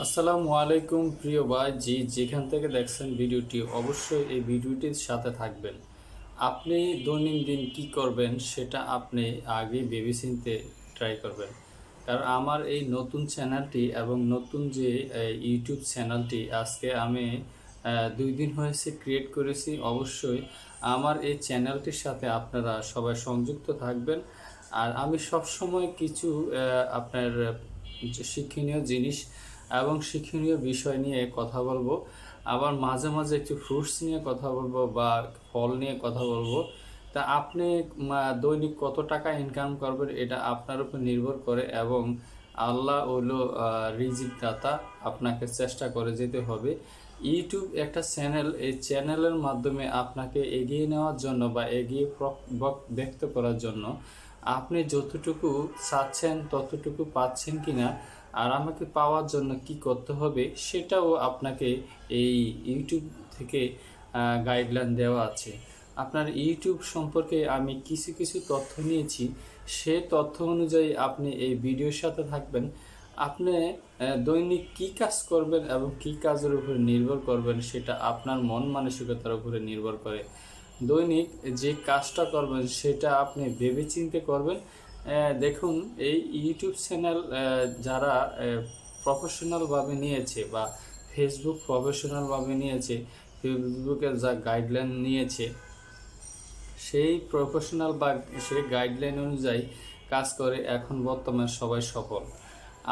আসসালামু আলাইকুম প্রিয় ভাই, যেখান থেকে দেখছেন ভিডিওটি অবশ্যই এই ভিডিওটির সাথে থাকবেন। আপনি দৈনন্দিন কি করবেন সেটা আপনি আগে ভেবেচিন্তে ট্রাই করবেন। কারণ আমার এই নতুন চ্যানেলটি এবং নতুন যে ইউটিউব চ্যানেলটি আজকে আমি 2 দিন হয়েছে ক্রিয়েট করেছি। অবশ্যই আমার এই চ্যানেলটির সাথে আপনারা সবাই সংযুক্ত থাকবেন। আর আমি সবসময় কিছু আপনার যে শিক্ষণীয় জিনিস এবং শিক্ষণীয় বিষয় নিয়ে কথা বলবো। আবার মাঝে মাঝে একটু ফ্রুটস নিয়ে কথা বলবো বা ফল নিয়ে কথা বলবো। তা আপনি দৈনিক কত টাকা ইনকাম করবেন এটা আপনার উপর নির্ভর করে, এবং আল্লাহ হলো রিজিক দাতা, আপনাকে চেষ্টা করে যেতে হবে। ইউটিউব একটা চ্যানেল, এই চ্যানেলের মাধ্যমে আপনাকে এগিয়ে নেওয়ার জন্য বা এগিয়ে ব্যক্ত করার জন্য আপনি যতটুকু চাচ্ছেন ততটুকু পাচ্ছেন কিনা, আর আমাকে পাওয়ার জন্য কি করতে হবে সেটাও আপনাকে এই ইউটিউব থেকে গাইডলাইন দেওয়া আছে। আপনার ইউটিউব সম্পর্কে আমি কিছু কিছু তথ্য নিয়েছি, সে তথ্য অনুযায়ী আপনি এই ভিডিওর সাথে থাকবেন। আপনি দৈনিক কি কাজ করবেন এবং কি কাজের উপরে নির্ভর করবেন সেটা আপনার মন মানসিকতার উপরে নির্ভর করে। দৈনিক যে কাজটা করবেন সেটা আপনি ভেবেচিন্তে করবেন। দেখুন, এই ইউটিউব চ্যানেল যারা প্রফেশনালভাবে নিয়েছে বা ফেসবুক প্রফেশনালভাবে নিয়েছে, ফেসবুকের যা গাইডলাইন নিয়েছে সেই প্রফেশনাল বা সেই গাইডলাইন অনুযায়ী কাজ করে এখন বর্তমানে সবাই সফল।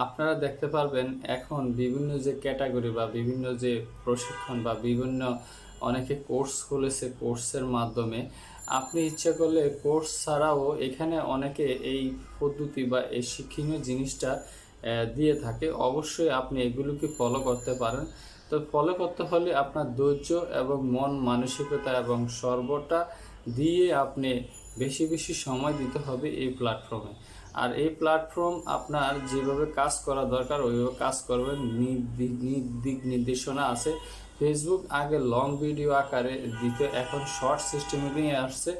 আপনারা দেখতে পারবেন এখন বিভিন্ন যে ক্যাটাগরি বা বিভিন্ন যে প্রশিক্ষণ বা বিভিন্ন অনেকে কোর্স খুলেছে, কোর্সের মাধ্যমে আপনি ইচ্ছা করলে কোর্স ছাড়াও এখানে অনেকে এই পদ্ধতি বা এই শিক্ষণীয় জিনিসটা দিয়ে থাকে। অবশ্যই আপনি এগুলোকে ফলো করতে পারেন। তো ফলো করতে হলে আপনার ধৈর্য এবং মন মানসিকতা এবং সর্বটা দিয়ে আপনি বেশি বেশি সময় দিতে হবে এই প্ল্যাটফর্মে। আর এই প্ল্যাটফর্ম আপনার যেভাবে কাজ করা দরকার ওইভাবে কাজ করবেন। দিক নির্দেশনা আছে। ফেসবুক আগে লং ভিডিও আকারে দিত, এখন শর্ট সিস্টেমে নিয়ে আসছে।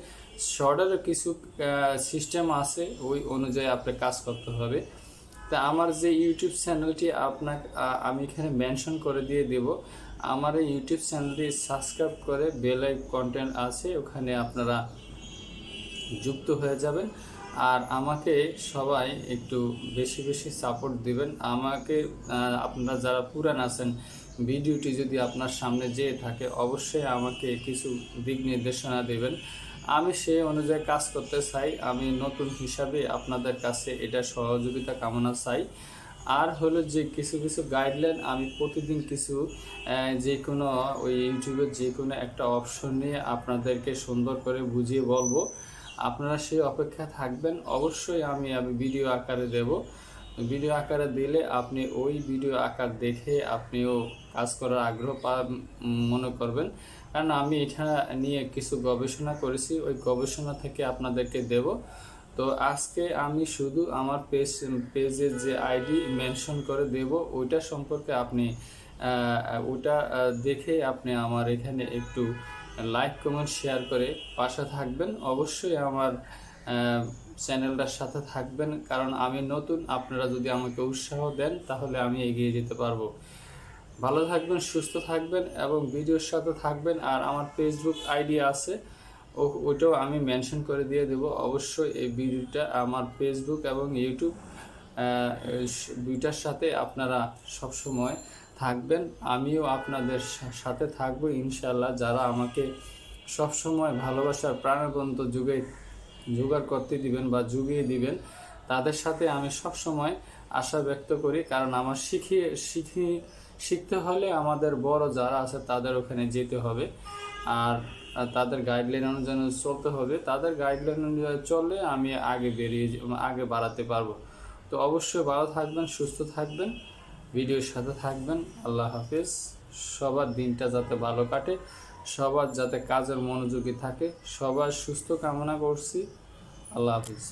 শর্টেরও কিছু সিস্টেম আছে, ওই অনুযায়ী আপনি কাজ করতে হবে। তা আমার যে ইউটিউব চ্যানেলটি আমি এখানে মেনশন করে দিয়ে দেব। আমার এই ইউটিউব চ্যানেলটি সাবস্ক্রাইব করে বেল কন্টেন্ট আছে, ওখানে আপনারা যুক্ত হয়ে যাবেন। আর আমাকে সবাই একটু বেশি বেশি সাপোর্ট দিবেন আমাকে। আপনারা যারা পুরান আছেন, ভিডিওটি যদি আপনার সামনে যেয়ে থাকে অবশ্যই আমাকে কিছু দিক নির্দেশনা দেবেন। আমি সেই অনুযায়ী কাজ করতে চাই। আমি নতুন হিসাবে আপনাদের কাছে এটা সহযোগিতা কামনা চাই। আর হলো যে কিছু কিছু গাইডলাইন আমি প্রতিদিন কিছু যে কোনো ওই ইউটিউবের যে কোনো একটা অপশন নিয়ে আপনাদেরকে সুন্দর করে বুঝিয়ে বলবো। আপনারা সেই অপেক্ষা থাকবেন। অবশ্যই আমি ভিডিও আকারে দেব। ভিডিও আকারে দিলে আপনি ওই ভিডিও আকার দেখে আপনিও কাজ করার আগ্রহ মনে করবেন। কারণ আমি এটা নিয়ে কিছু গবেষণা করেছি, ওই গবেষণা থেকে আপনাদেরকে দেব। তো আজকে আমি শুধু আমার পেজের যে আইডি মেনশন করে দেব, ওইটা সম্পর্কে আপনি ওটা দেখে আপনি আমার এখানে একটু লাইক কমেন্ট শেয়ার করে পাশে থাকবেন। অবশ্যই আমার চ্যানেলটার সাথে থাকবেন, কারণ আমি নতুন। আপনারা যদি আমাকে উৎসাহ দেন তাহলে আমি এগিয়ে যেতে পারবো। ভালো থাকবেন, সুস্থ থাকবেন এবং ভিডিওর সাথে থাকবেন। আর আমার ফেসবুক আইডি আছে, ওইটাও আমি মেনশন করে দিয়ে দেব। অবশ্যই এই ভিডিওটা আমার ফেসবুক এবং ইউটিউব দুইটার সাথে আপনারা সব সময় থাকবেন। আমিও আপনাদের সাথে থাকবো ইনশাল্লাহ। যারা আমাকে সব সময় ভালোবাসার প্রাণবন্ত জোগাড় করতে দিবেন বা যুগিয়ে দিবেন, তাদের সাথে আমি সব সময় আশা ব্যক্ত করি। কারণ আমার শিখতে হলে আমাদের বড় যারা আছে তাদের ওখানে যেতে হবে, আর তাদের গাইডলাইন অনুযায়ী চলতে হবে। তাদের গাইডলাইন অনুযায়ী চললে আমি আগে বাড়াতে পারবো। তো অবশ্যই ভালো থাকবেন, সুস্থ থাকবেন, ভিডিওর সাথে থাকবেন। আল্লাহ হাফেজ। সবার দিনটা যাতে ভালো কাটে, সবার যাতে কাজের মনোযোগী থাকে, সবার সুস্থ কামনা করছি। আল্লাহ হাফেজ।